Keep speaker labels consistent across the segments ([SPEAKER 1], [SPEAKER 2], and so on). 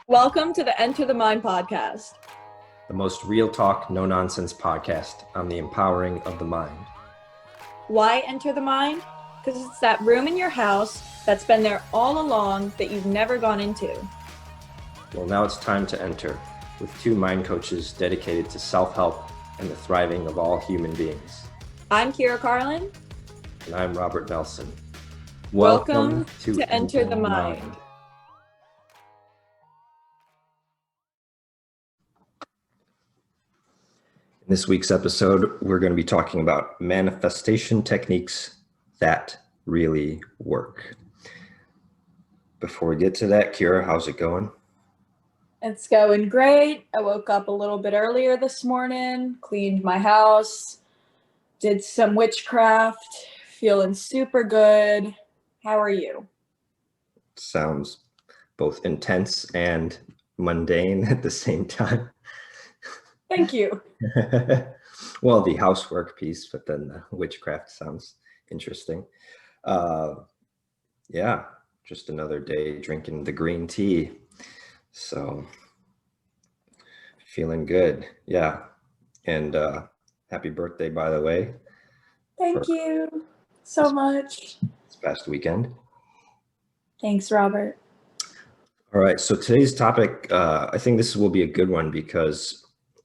[SPEAKER 1] Welcome to the Enter the Mind podcast.
[SPEAKER 2] The most real talk, no nonsense podcast on the empowering of the mind.
[SPEAKER 1] Why enter the mind? Because it's that room in your house that's been there all along that you've never gone into.
[SPEAKER 2] Well, now it's time to enter with two mind coaches dedicated to self-help and the thriving of all human beings.
[SPEAKER 1] I'm Kyra Carlin.
[SPEAKER 2] And I'm Robert Nelson.
[SPEAKER 1] Welcome to Enter the Mind.
[SPEAKER 2] In this week's episode, we're going to be talking about manifestation techniques that really work. Before we get to that, Kyra, how's it going?
[SPEAKER 1] It's going great. I woke up a little bit earlier this morning, cleaned my house, did some witchcraft, feeling super good. How are you?
[SPEAKER 2] Sounds both intense and mundane at the same time.
[SPEAKER 1] Thank you.
[SPEAKER 2] Well, the housework piece, but then the witchcraft sounds interesting. Yeah, just another day drinking the green tea. So feeling good. Yeah. And happy birthday, by the way.
[SPEAKER 1] Thank you so much.
[SPEAKER 2] This past weekend.
[SPEAKER 1] Thanks, Robert.
[SPEAKER 2] All right. So today's topic, I think this will be a good one because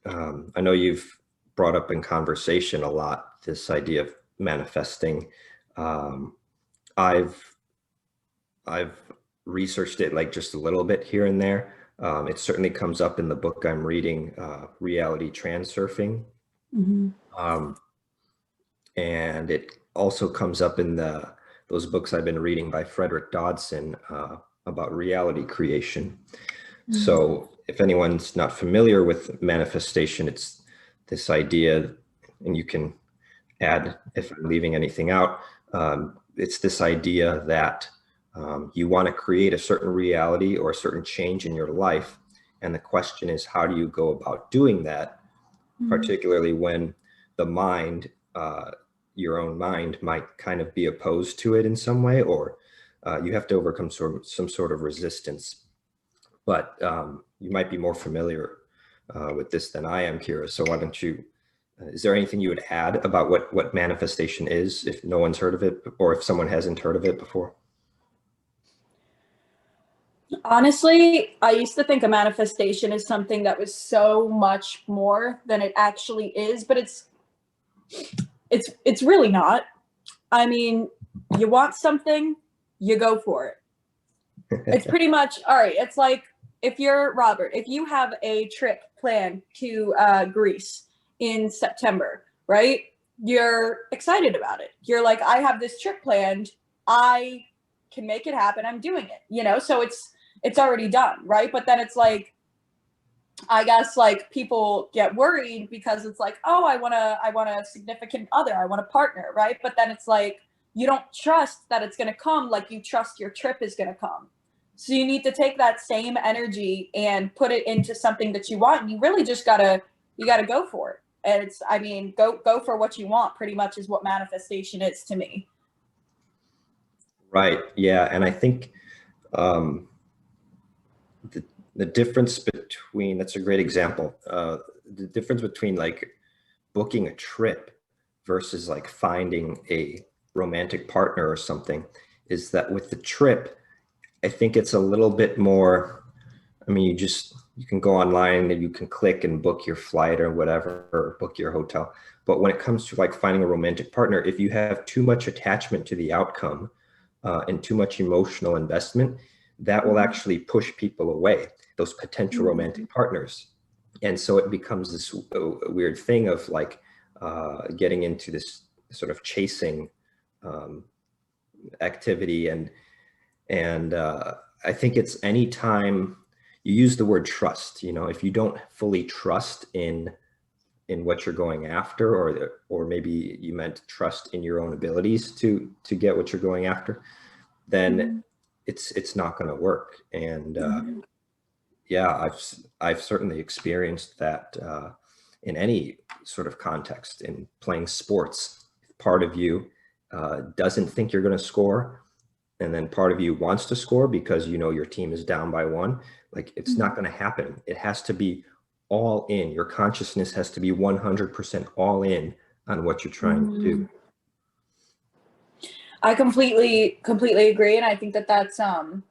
[SPEAKER 2] I know you've brought up in conversation a lot this idea of manifesting. I've researched it like just a little bit here and there. It certainly comes up in the book I'm reading, Reality Transurfing. Mm-hmm. And it also comes up in those books I've been reading by Frederick Dodson about reality creation. Mm-hmm. So if anyone's not familiar with manifestation, it's this idea, and you can add if I'm leaving anything out, it's this idea that you want to create a certain reality or a certain change in your life. And the question is, how do you go about doing that? Mm-hmm. Particularly when the mind, your own mind might kind of be opposed to it in some way, or you have to overcome some sort of resistance. But you might be more familiar with this than I am, Kyra. So why don't you, is there anything you would add about what manifestation is, if no one's heard of it, or if someone hasn't heard of it before?
[SPEAKER 1] Honestly, I used to think a manifestation is something that was so much more than it actually is, but it's really not. I mean, you want something, you go for it. It's pretty much, all right, it's like, if you're Robert, if you have a trip planned to Greece in September, right? You're excited about it. You're like, I have this trip planned. I can make it happen. I'm doing it, so it's already done, right? But then it's like, I guess like people get worried because it's like, oh, I want a significant other. I want a partner, right? But then it's like, you don't trust that it's going to come like you trust your trip is going to come. So you need to take that same energy and put it into something that you want. And you really just gotta go for it. And it's, I mean, go for what you want, pretty much is what manifestation is to me.
[SPEAKER 2] Right. Yeah. And I think the difference between, that's a great example. The difference between like booking a trip versus like finding a romantic partner or something is that with the trip, I think it's a little bit more, I mean, you can go online and you can click and book your flight or whatever, or book your hotel. But when it comes to like finding a romantic partner, if you have too much attachment to the outcome and too much emotional investment, that will actually push people away, those potential romantic partners. And so it becomes this weird thing of like getting into this sort of chasing activity. And I think it's any time you use the word trust, if you don't fully trust in what you're going after, or maybe you meant trust in your own abilities to get what you're going after, then it's not going to work. And yeah, I've certainly experienced that in any sort of context. In playing sports, if part of you doesn't think you're going to score, and then part of you wants to score because you know your team is down by 1, like it's not going to happen. It has to be all in. Your consciousness has to be 100% all in on what you're trying to do.
[SPEAKER 1] I completely agree, and I think that that's a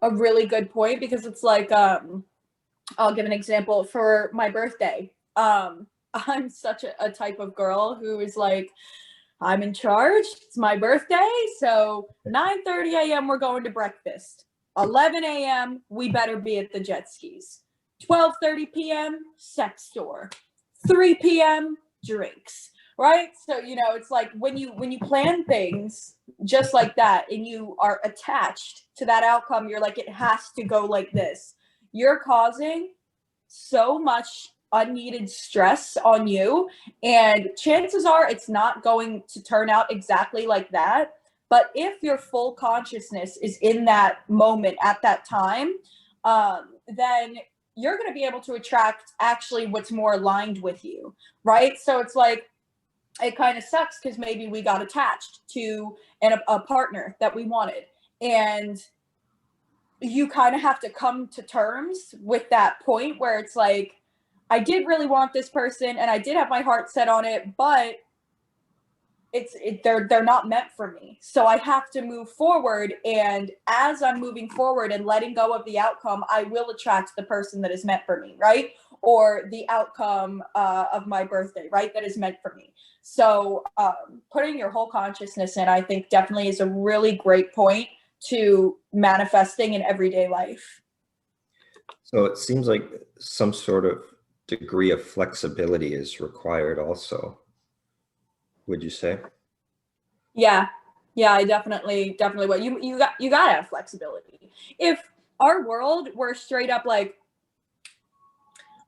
[SPEAKER 1] really good point, because it's like I'll give an example for my birthday. I'm such a type of girl who is like, I'm in charge. It's my birthday. So 9:30 a.m. we're going to breakfast. 11 a.m. we better be at the jet skis. 12:30 p.m. sex store. 3 p.m. drinks. Right? So, you know, it's like when you plan things just like that and you are attached to that outcome, you're like, it has to go like this. You're causing so much unneeded stress on you, and chances are it's not going to turn out exactly like that. But if your full consciousness is in that moment at that time, then you're going to be able to attract actually what's more aligned with you, right? So it's like, it kind of sucks because maybe we got attached to a partner that we wanted, and you kind of have to come to terms with that point where it's like, I did really want this person and I did have my heart set on it, but they're not meant for me. So I have to move forward, and as I'm moving forward and letting go of the outcome, I will attract the person that is meant for me, right? Or the outcome of my birthday, right? That is meant for me. So putting your whole consciousness in, I think, definitely is a really great point to manifesting in everyday life.
[SPEAKER 2] So it seems like some sort of degree of flexibility is required also, would you say?
[SPEAKER 1] Yeah, I definitely will. You gotta have flexibility. If our world were straight up like,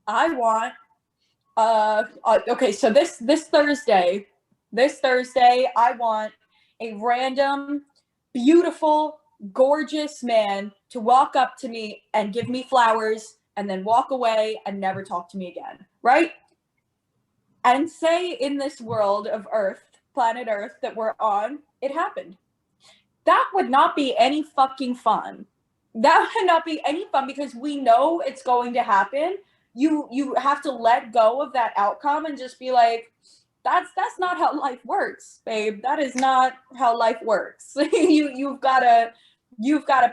[SPEAKER 1] I want okay, so this Thursday I want a random beautiful gorgeous man to walk up to me and give me flowers and then walk away and never talk to me again, right? And say in this world of Earth, planet Earth that we're on, it happened. That would not be any fucking fun. That would not be any fun, because we know it's going to happen. You have to let go of that outcome and just be like, that's not how life works, babe. That is not how life works. You've gotta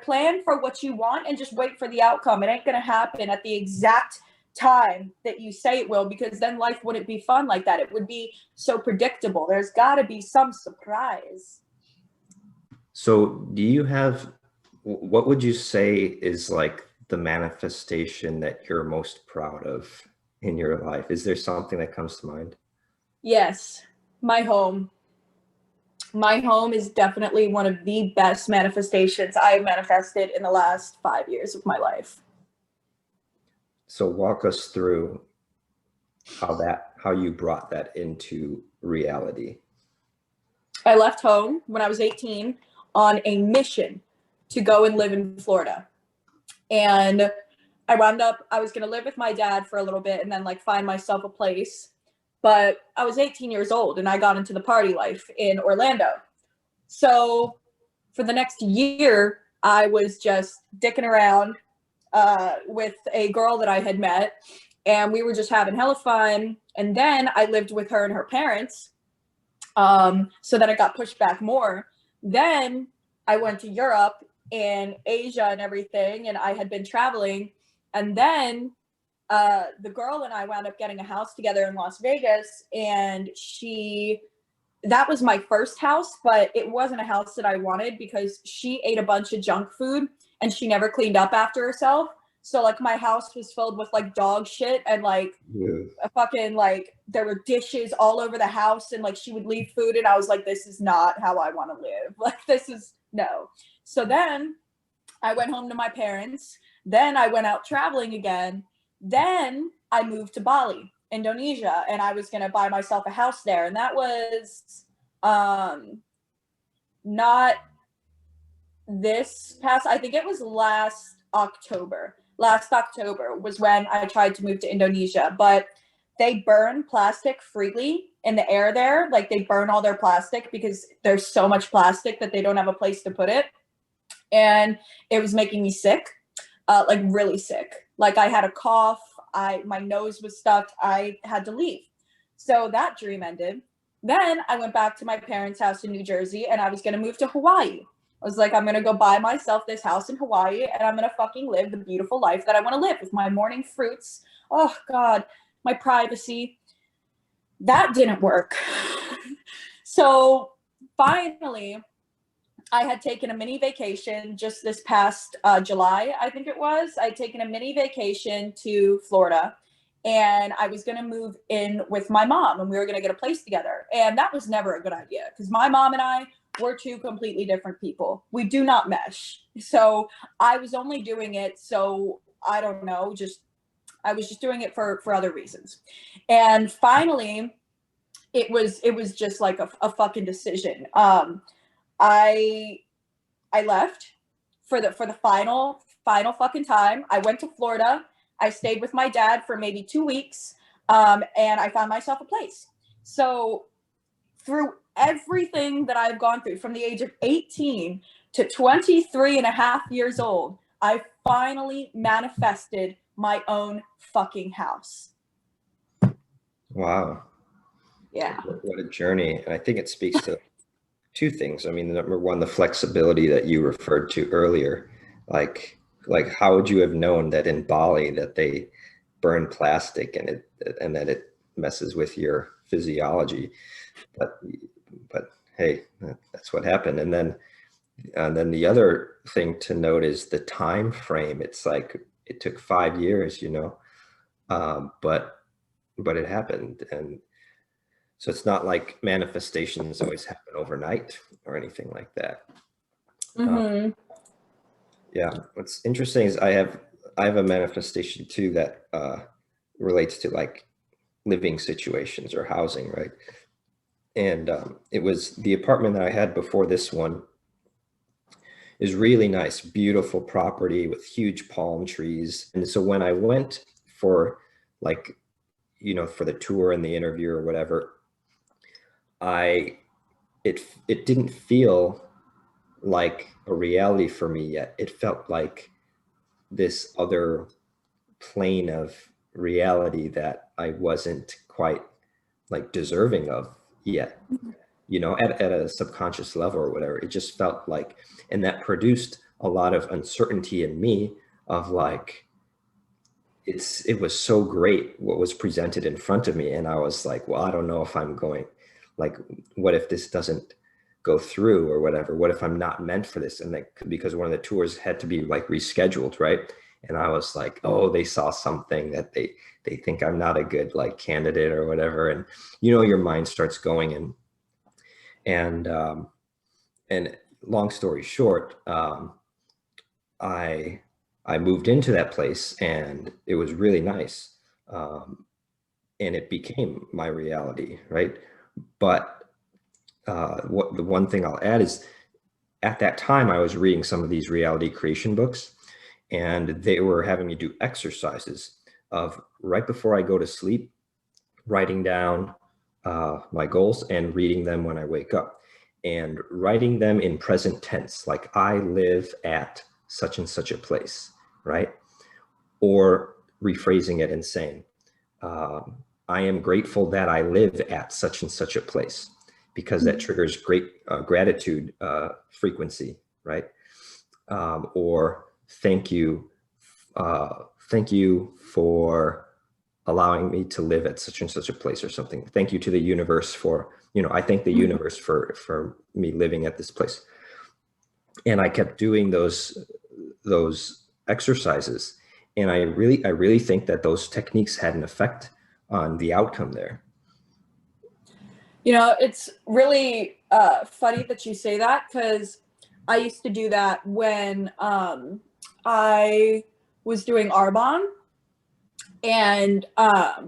[SPEAKER 1] plan for what you want and just wait for the outcome. It ain't gonna happen at the exact time that you say it will, because then life wouldn't be fun like that. It would be so predictable. There's gotta be some surprise.
[SPEAKER 2] So do you have, what would you say is like the manifestation that you're most proud of in your life? Is there something that comes to mind?
[SPEAKER 1] Yes, my home. My home is definitely one of the best manifestations I've manifested in the last 5 years of my life.
[SPEAKER 2] So walk us through how you brought that into reality.
[SPEAKER 1] I left home when I was 18 on a mission to go and live in Florida. And I was going to live with my dad for a little bit and then like find myself a place. But I was 18 years old and I got into the party life in Orlando. So for the next year, I was just dicking around with a girl that I had met, and we were just having hella fun. And then I lived with her and her parents. So then it got pushed back more. Then I went to Europe and Asia and everything, and I had been traveling. And then the girl and I wound up getting a house together in Las Vegas, and that was my first house, but it wasn't a house that I wanted because she ate a bunch of junk food and she never cleaned up after herself. So like my house was filled with like dog shit and like a fucking like there were dishes all over the house, and like she would leave food and I was like, this is not how I want to live. Like this is no. So then I went home to my parents. Then I went out traveling again. Then I moved to Bali, Indonesia, and I was going to buy myself a house there. And that was not this past, I think it was last October. Last October was when I tried to move to Indonesia, but they burn plastic freely in the air there. Like they burn all their plastic because there's so much plastic that they don't have a place to put it. and it was making me sick, like really sick. Like I had a cough, my nose was stuffed, I had to leave. So that dream ended. Then I went back to my parents' house in New Jersey, and I was going to move to Hawaii. I was like, I'm going to go buy myself this house in Hawaii, and I'm going to fucking live the beautiful life that I want to live with my morning fruits. Oh God, my privacy. That didn't work. So finally, I had taken a mini vacation just this past July, I think it was. I'd taken a mini vacation to Florida, and I was going to move in with my mom, and we were going to get a place together. And that was never a good idea because my mom and I were two completely different people. We do not mesh. So I was only doing it. So I don't know, I was just doing it for other reasons. And finally, it was just like a fucking decision. I left for the final fucking time. I went to Florida. I stayed with my dad for maybe 2 weeks, and I found myself a place. So through everything that I've gone through from the age of 18 to 23 and a half years old, I finally manifested my own fucking house.
[SPEAKER 2] Wow.
[SPEAKER 1] Yeah.
[SPEAKER 2] What a journey. And I think it speaks to two things. I mean, number one, the flexibility that you referred to earlier. Like how would you have known that in Bali that they burn plastic and that it messes with your physiology? But hey, that's what happened. And then the other thing to note is the time frame. It's like it took 5 years, but it happened. And so it's not like manifestations always happen overnight or anything like that.
[SPEAKER 1] Mm-hmm.
[SPEAKER 2] Yeah, what's interesting is I have a manifestation too that relates to like living situations or housing, right? And it was the apartment that I had before this one is really nice, beautiful property with huge palm trees. And so when I went for like, for the tour and the interview or whatever, it didn't feel like a reality for me yet. It felt like this other plane of reality that I wasn't quite like deserving of yet, at a subconscious level or whatever. It just felt like, and that produced a lot of uncertainty in me of like, it was so great what was presented in front of me. And I was like, well, I don't know if I'm going, like, what if this doesn't go through or whatever? What if I'm not meant for this? And that because one of the tours had to be like rescheduled, right? And I was like, oh, they saw something that they think I'm not a good like candidate or whatever. And your mind starts going and long story short, I moved into that place and it was really nice. And it became my reality, right? But the one thing I'll add is at that time I was reading some of these reality creation books, and they were having me do exercises of right before I go to sleep, writing down my goals and reading them when I wake up, and writing them in present tense, like I live at such and such a place, right? Or rephrasing it and saying, I am grateful that I live at such and such a place, because that triggers great gratitude frequency, right? Or thank you for allowing me to live at such and such a place or something. Thank you to the universe for, I thank the universe for me living at this place. And I kept doing those exercises. And I really think that those techniques had an effect on the outcome there.
[SPEAKER 1] It's really funny that you say that, because I used to do that when I was doing Arbonne. And I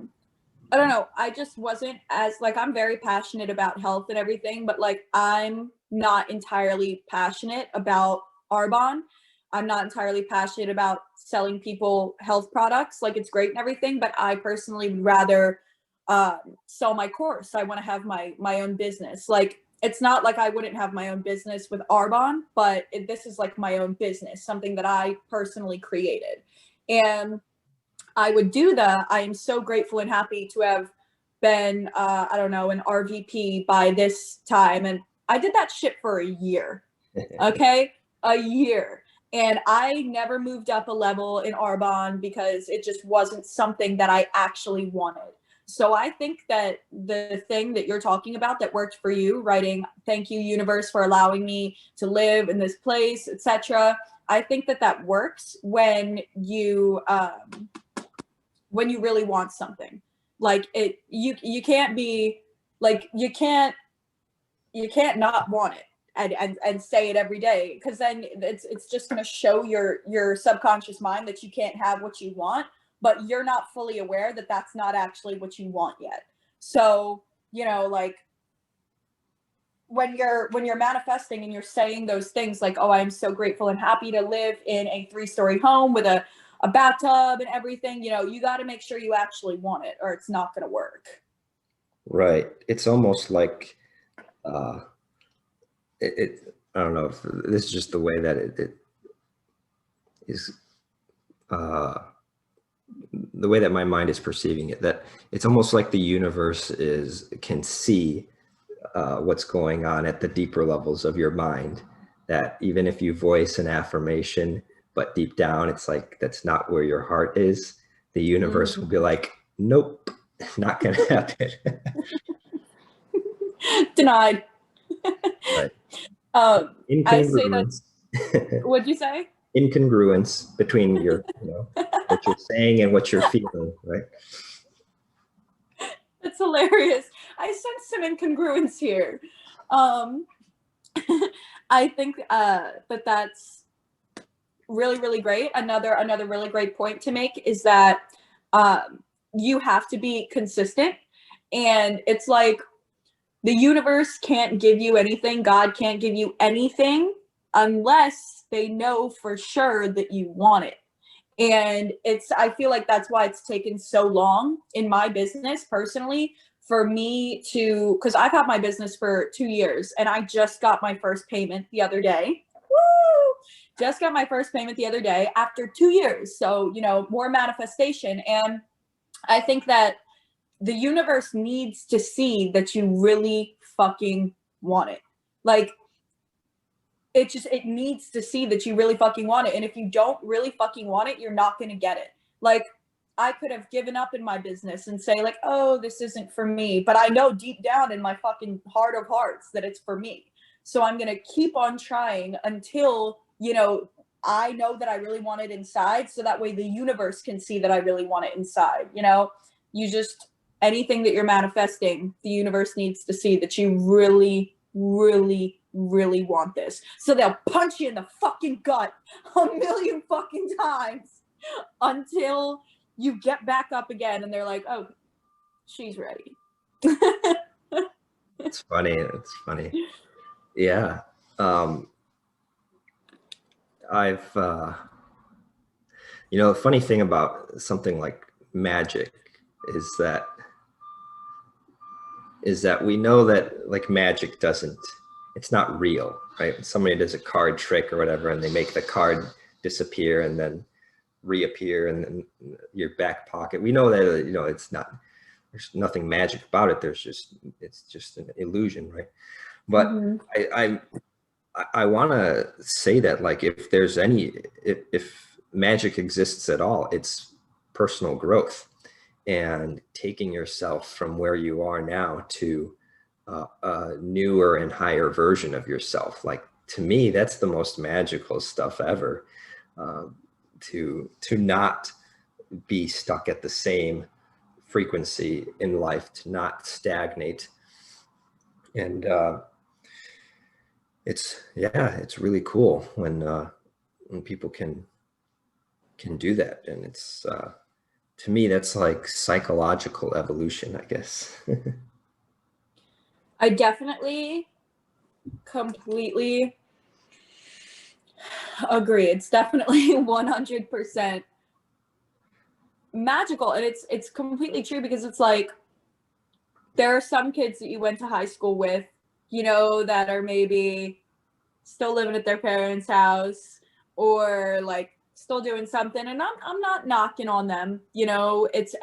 [SPEAKER 1] don't know, I just wasn't as like, I'm very passionate about health and everything, but like I'm not entirely passionate about Arbonne. I'm not entirely passionate about selling people health products. Like it's great and everything, but I personally would rather sell my course. I want to have my own business. Like it's not like I wouldn't have my own business with Arbonne, but this is like my own business, something that I personally created. And I would do that. I am so grateful and happy to have been, I don't know, an RVP by this time. And I did that shit for a year. Okay. A year. And I never moved up a level in Arbonne because it just wasn't something that I actually wanted. So I think that the thing that you're talking about that worked for you, writing, thank you, universe, for allowing me to live in this place, etc. I think that that works when you really want something. Like you can't be like, you can't not want it and say it every day, because then it's just going to show your subconscious mind that you can't have what you want, but you're not fully aware that that's not actually what you want yet. So, you know, like when you're manifesting and you're saying those things like, oh, I'm so grateful and happy to live in a 3-story home with a bathtub and everything, you know, you got to make sure you actually want it, or it's not going to work.
[SPEAKER 2] Right. It's almost like, I don't know if this is just the way that it is, the way that my mind is perceiving it, that it's almost like the universe can see what's going on at the deeper levels of your mind, that even if you voice an affirmation, but deep down, it's like, that's not where your heart is. The universe will be like, nope, not going to happen.
[SPEAKER 1] Denied.
[SPEAKER 2] Right.
[SPEAKER 1] I say that's, what'd you say?
[SPEAKER 2] Incongruence between your, what you're saying and what you're feeling, right?
[SPEAKER 1] That's hilarious. I sense some incongruence here. I think that's really, really great. Another really great point to make is that you have to be consistent. And it's like, the universe can't give you anything. God can't give you anything unless they know for sure that you want it. And I feel like that's why it's taken so long in my business personally for me to, because I've had my business for 2 years and I just got my first payment the other day. Woo! Just got my first payment the other day after 2 years. So, you know, more manifestation. And I think that the universe needs to see that you really fucking want it. Like, it needs to see that you really fucking want it. And if you don't really fucking want it, you're not going to get it. Like, I could have given up in my business and say like, oh, this isn't for me. But I know deep down in my fucking heart of hearts that it's for me. So I'm going to keep on trying until, you know, I know that I really want it inside. So that way the universe can see that I really want it inside. You know, anything that you're manifesting, the universe needs to see that you really, really, really want this. So they'll punch you in the fucking gut a million fucking times until you get back up again and they're like, oh, she's ready.
[SPEAKER 2] It's funny. It's funny. Yeah. The funny thing about something like magic is that we know that like magic it's not real, right? When somebody does a card trick or whatever, and they make the card disappear and then reappear in your back pocket. We know that, there's nothing magic about it. It's just an illusion, right? But I want to say that, like, if magic exists at all, it's personal growth and taking yourself from where you are now to a newer and higher version of yourself. Like, to me, that's the most magical stuff ever. To not be stuck at the same frequency in life, to not stagnate. And it's really cool when people can do that. And it's to me, that's like psychological evolution, I guess.
[SPEAKER 1] I definitely completely agree. It's definitely 100% magical. And it's completely true, because it's like, there are some kids that you went to high school with, you know, that are maybe still living at their parents' house or like still doing something, and I'm not knocking on them, you know, it's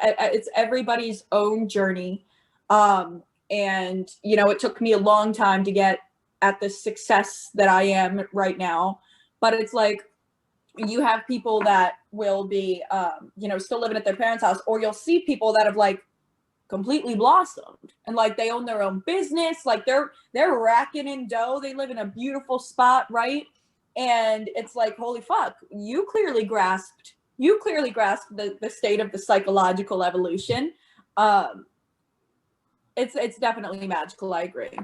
[SPEAKER 1] everybody's own journey. And you know, it took me a long time to get at the success that I am right now, but it's like you have people that will be you know, still living at their parents' house, or you'll see people that have like completely blossomed and like they own their own business, like they're racking in dough, they live in a beautiful spot, right? And it's like, holy fuck, you clearly grasped the state of the psychological evolution. It's definitely magical, I agree.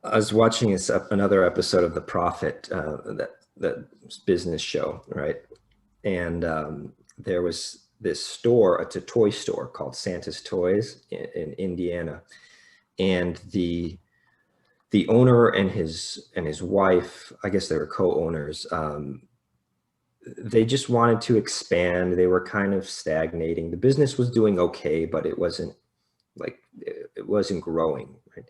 [SPEAKER 2] I was watching another episode of The Prophet, that business show, right? And there was this store, it's a toy store called Santa's Toys in Indiana, and the owner and his wife, I guess they were co-owners, they just wanted to expand. They were kind of stagnating. The business was doing okay, but it wasn't growing, right?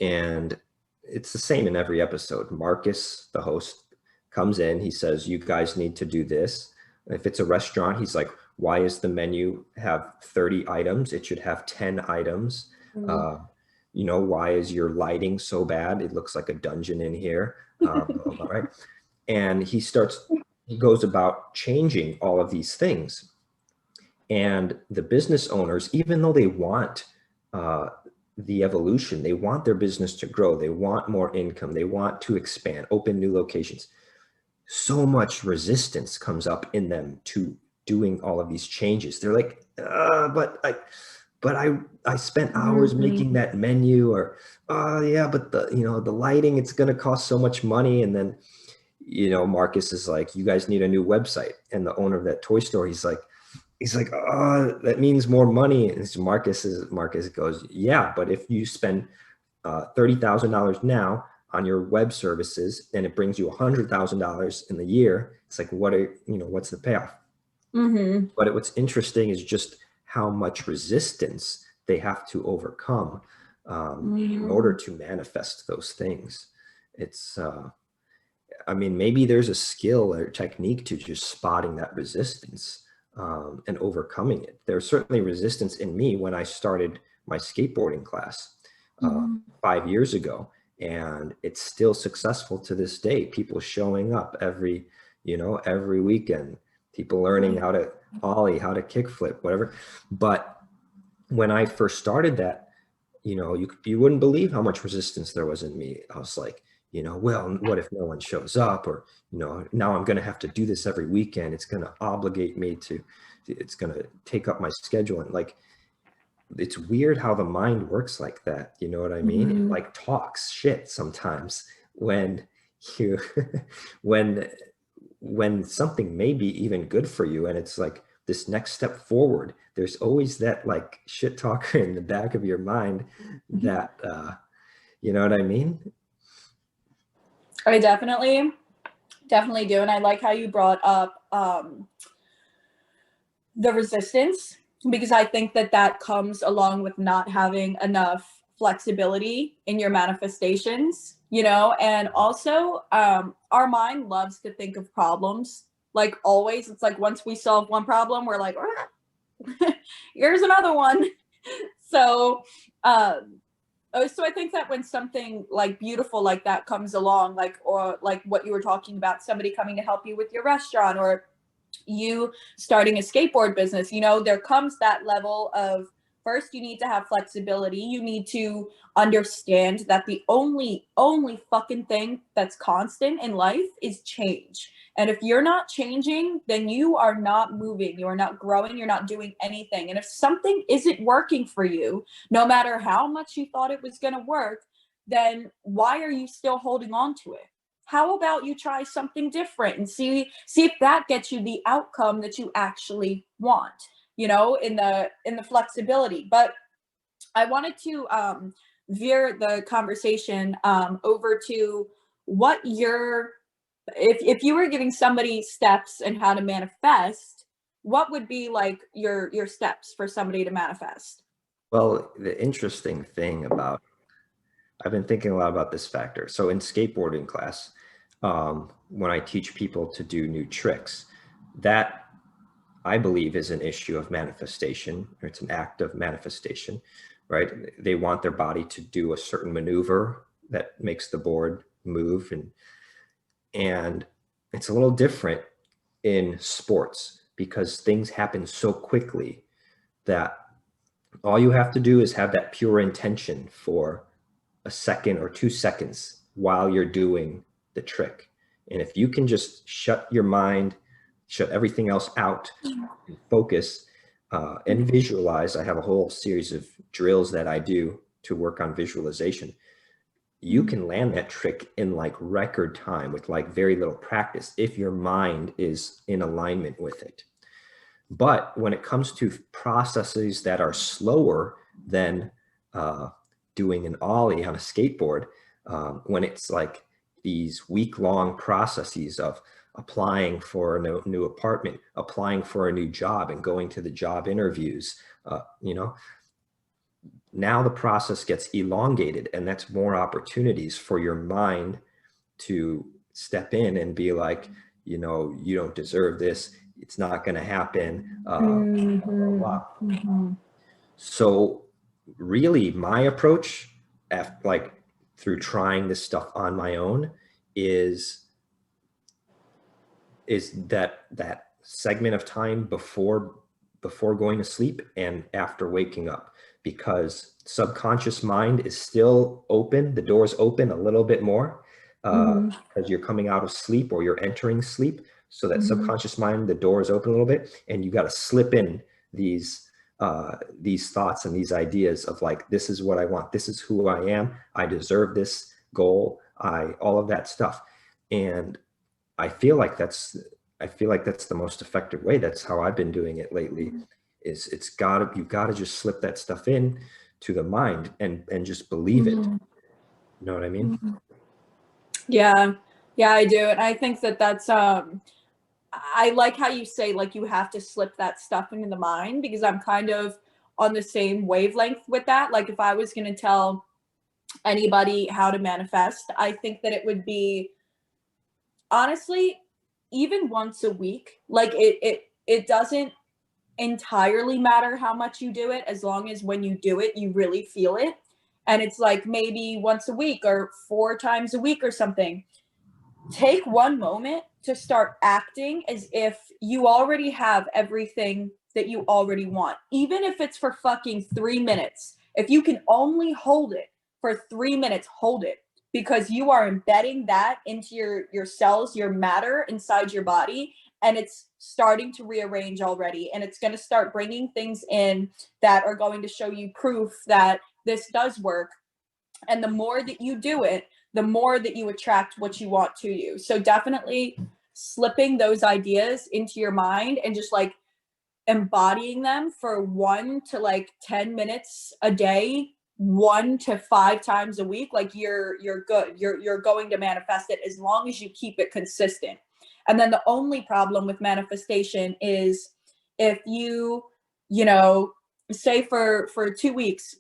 [SPEAKER 2] And it's the same in every episode. Marcus, the host, comes in, he says, you guys need to do this. If it's a restaurant, he's like, why is the menu have 30 items? It should have 10 items. Mm-hmm. You know, why is your lighting so bad? It looks like a dungeon in here. Right. And he goes about changing all of these things. And the business owners, even though they want the evolution, they want their business to grow, they want more income, they want to expand, open new locations, so much resistance comes up in them to doing all of these changes. They're like, but I spent hours making that menu, or yeah, but the lighting, it's going to cost so much money. And then, you know, Marcus is like, you guys need a new website. And the owner of that toy store, he's like, oh, that means more money. And so Marcus goes, yeah, but if you spend $30,000 now on your web services and it brings you $100,000 in the year, it's like, what's the payoff? Mm-hmm. But what's interesting is just how much resistance they have to overcome in order to manifest those things. It's, I mean, maybe there's a skill or technique to just spotting that resistance and overcoming it. There's certainly resistance in me when I started my skateboarding class 5 years ago, and it's still successful to this day. People showing up every weekend, people learning how to ollie, how to kickflip, whatever. But when I first started that, you know, you wouldn't believe how much resistance there was in me. I was like, you know, well, what if no one shows up? Or, you know, now I'm going to have to do this every weekend. It's going to obligate me it's going to take up my schedule. And like, it's weird how the mind works like that. You know what I mean? It like talks shit sometimes when you, when something may be even good for you. And it's like this next step forward, there's always that like shit talker in the back of your mind that, you know what I mean?
[SPEAKER 1] I definitely do. And I like how you brought up the resistance, because I think that comes along with not having enough flexibility in your manifestations, you know. And also our mind loves to think of problems, like always. It's like once we solve one problem, we're like, here's another one. So I think that when something like beautiful like that comes along, like, or like what you were talking about, somebody coming to help you with your restaurant, or you starting a skateboard business, you know, there comes that level of, first, you need to have flexibility. You need to understand that the only fucking thing that's constant in life is change. And if you're not changing, then you are not moving, you are not growing, you're not doing anything. And if something isn't working for you, no matter how much you thought it was going to work, then why are you still holding on to it? How about you try something different and see if that gets you the outcome that you actually want, you know, in the flexibility. But I wanted to veer the conversation over to what if you were giving somebody steps and how to manifest, what would be like your steps for somebody to manifest?
[SPEAKER 2] Well, the interesting thing about I've been thinking a lot about this factor. So in skateboarding class, when I teach people to do new tricks, that I believe is an issue of manifestation, or it's an act of manifestation, right? They want their body to do a certain maneuver that makes the board move, and it's a little different in sports because things happen so quickly that all you have to do is have that pure intention for a second or 2 seconds while you're doing the trick. And if you can just shut your mind, shut everything else out, and focus and visualize. I have a whole series of drills that I do to work on visualization. You can land that trick in like record time with like very little practice if your mind is in alignment with it. But when it comes to processes that are slower than doing an ollie on a skateboard, when it's like these week-long processes of applying for a new apartment, applying for a new job, and going to the job interviews, now the process gets elongated, and that's more opportunities for your mind to step in and be like, you don't deserve this. It's not going to happen. Blah, blah, blah. So really my approach through trying this stuff on my own is that segment of time before going to sleep and after waking up, because subconscious mind is still open. The door's open a little bit more because you're coming out of sleep or you're entering sleep. So that subconscious mind, the door is open a little bit, and you got to slip in these thoughts and these ideas of like, this is what I want. This is who I am. I deserve this goal. All of that stuff. And I feel like that's the most effective way. That's how I've been doing it lately. You've got to just slip that stuff in to the mind and just believe it. You know what I mean?
[SPEAKER 1] Yeah, I do. And I think that's I like how you say like you have to slip that stuff into the mind, because I'm kind of on the same wavelength with that. Like if I was going to tell anybody how to manifest, I think that it would be, honestly, even once a week. Like it doesn't entirely matter how much you do it, as long as when you do it you really feel it. And it's like maybe once a week or 4 times a week or something. Take one moment to start acting as if you already have everything that you already want, even if it's for fucking 3 minutes. If you can only hold it for 3 minutes, hold it, because you are embedding that into your cells, your matter inside your body, and it's starting to rearrange already. And it's going to start bringing things in that are going to show you proof that this does work. And the more that you do it, the more that you attract what you want to you. So definitely slipping those ideas into your mind and just like embodying them for 1 to 10 minutes a day, 1 to 5 times a week, like you're good. You're going to manifest it as long as you keep it consistent. And then the only problem with manifestation is if you say for 2 weeks,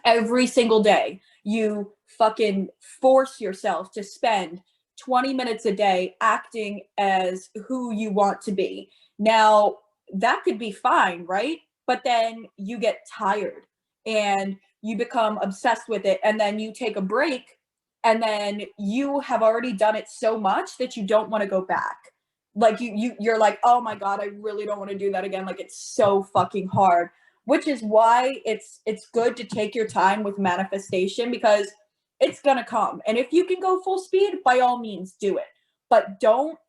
[SPEAKER 1] every single day, you fucking force yourself to spend 20 minutes a day acting as who you want to be. Now, that could be fine, right? But then you get tired and you become obsessed with it, and then you take a break, and then you have already done it so much that you don't want to go back. Like you're like, oh my God, I really don't want to do that again. Like it's so fucking hard. Which is why it's good to take your time with manifestation, because it's gonna come. And if you can go full speed, by all means do it. But don't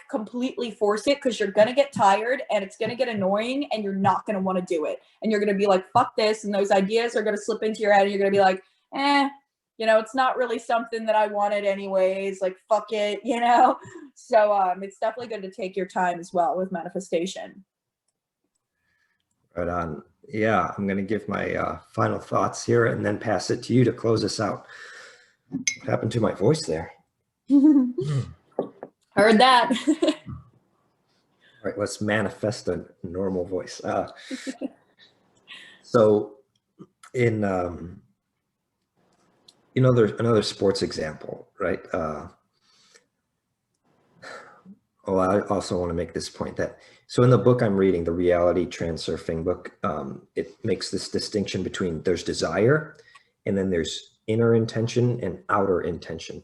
[SPEAKER 1] completely force it, because you're gonna get tired and it's gonna get annoying and you're not gonna want to do it. And you're gonna be like, fuck this, and those ideas are gonna slip into your head and you're gonna be like, it's not really something that I wanted anyways, like fuck it, So it's definitely good to take your time as well with manifestation.
[SPEAKER 2] Right on. Yeah, I'm going to give my final thoughts here and then pass it to you to close us out. What happened to my voice there?
[SPEAKER 1] Heard that.
[SPEAKER 2] All right, let's manifest a normal voice. So in there's another sports example, right? I also want to make this point that, so in the book I'm reading, the reality transurfing book, it makes this distinction between there's desire and then there's inner intention and outer intention.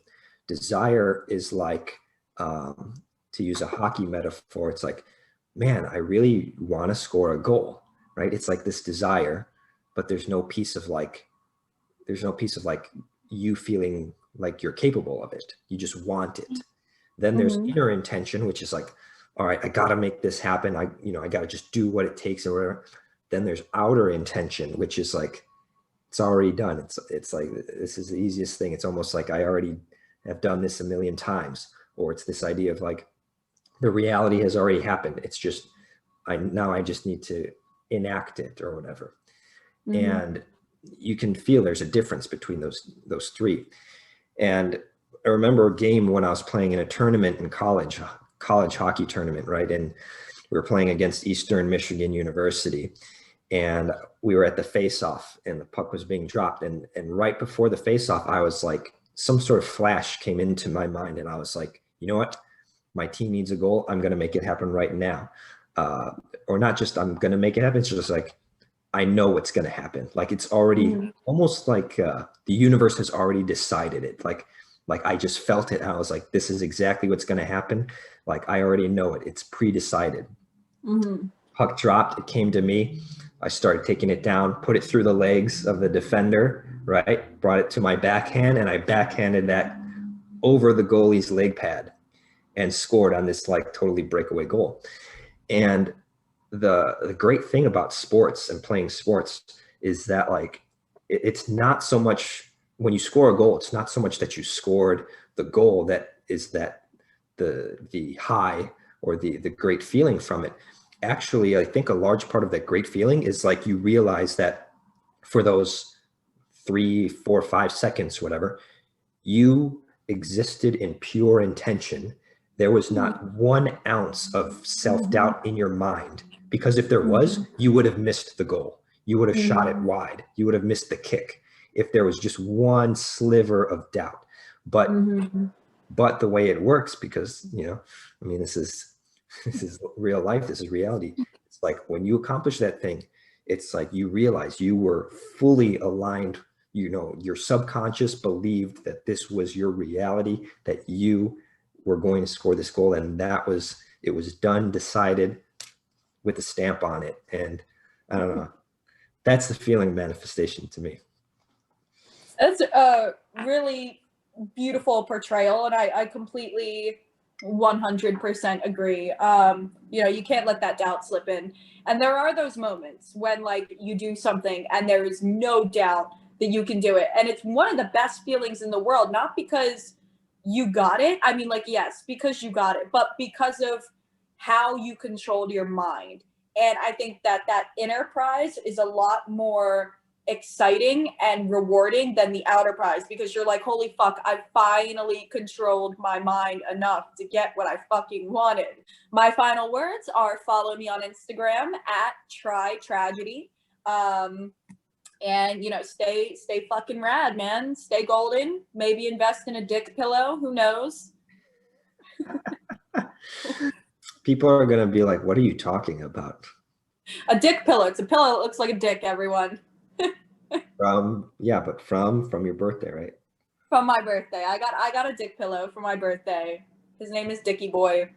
[SPEAKER 2] Desire is like, to use a hockey metaphor, it's like, man, I really want to score a goal, right? It's like this desire, but there's no piece of like you feeling like you're capable of it. You just want it. Then there's inner intention, which is like, all right, I got to make this happen. I got to just do what it takes or whatever. Then there's outer intention, which is like, it's already done. It's like, this is the easiest thing. It's almost like I already have done this a million times, or it's this idea of like, the reality has already happened. It's just, now I just need to enact it or whatever. And you can feel there's a difference between those three. And I remember a game when I was playing in a tournament in college hockey tournament, right? And we were playing against Eastern Michigan University, and we were at the face-off, and the puck was being dropped. And right before the face-off, I was like, some sort of flash came into my mind, and I was like, you know what? My team needs a goal. I'm going to make it happen right now. Or not just I'm going to make it happen. It's just like, I know what's going to happen. Like, it's already almost like the universe has already decided it. Like I just felt it. I was like, this is exactly what's going to happen. Like, I already know it. It's pre-decided. Puck dropped. It came to me. I started taking it down, put it through the legs of the defender, right? Brought it to my backhand, and I backhanded that over the goalie's leg pad and scored on this like totally breakaway goal. And the great thing about sports and playing sports is that like, it's not so much when you score a goal, it's not so much that you scored the goal, that is that the high or the great feeling from it. Actually, I think a large part of that great feeling is like, you realize that for those 3, 4, 5 seconds, whatever, you existed in pure intention. There was not 1 ounce of self-doubt in your mind, because if there was, you would have missed the goal. You would have shot it wide. You would have missed the kick if there was just 1 sliver of doubt. But the way it works, because I mean, this is real life. This is reality. It's like, when you accomplish that thing, it's like you realize you were fully aligned. Your subconscious believed that this was your reality, that you were going to score this goal, and it was done, decided, with a stamp on it. And I don't know, that's the feeling manifestation to me.
[SPEAKER 1] That's a really beautiful portrayal, and I completely 100% agree. You can't let that doubt slip in. And there are those moments when like you do something and there is no doubt that you can do it. And it's one of the best feelings in the world, not because you got it. I mean, like, yes, because you got it, but because of how you controlled your mind. And I think that inner prize is a lot more exciting and rewarding than the outer prize, because you're like, holy fuck, I finally controlled my mind enough to get what I fucking wanted. My final words are, follow me on Instagram at trytragedy. And stay fucking rad, man. Stay golden. Maybe invest in a dick pillow. Who knows?
[SPEAKER 2] People are gonna be like, what are you talking about?
[SPEAKER 1] A dick pillow. It's a pillow that looks like a dick, everyone.
[SPEAKER 2] From your birthday, right?
[SPEAKER 1] From my birthday. I got a dick pillow for my birthday. His name is Dicky Boy.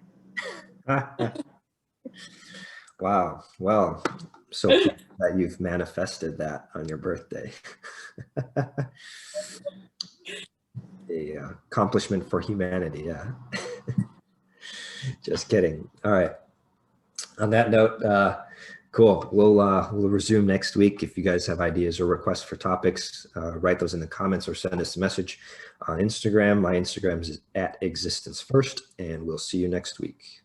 [SPEAKER 2] Wow. Well, so that you've manifested that on your birthday. The accomplishment for humanity. Yeah. Just kidding. All right. On that note, cool. We'll resume next week. If you guys have ideas or requests for topics, write those in the comments or send us a message on Instagram. My Instagram is @existencefirst, and we'll see you next week.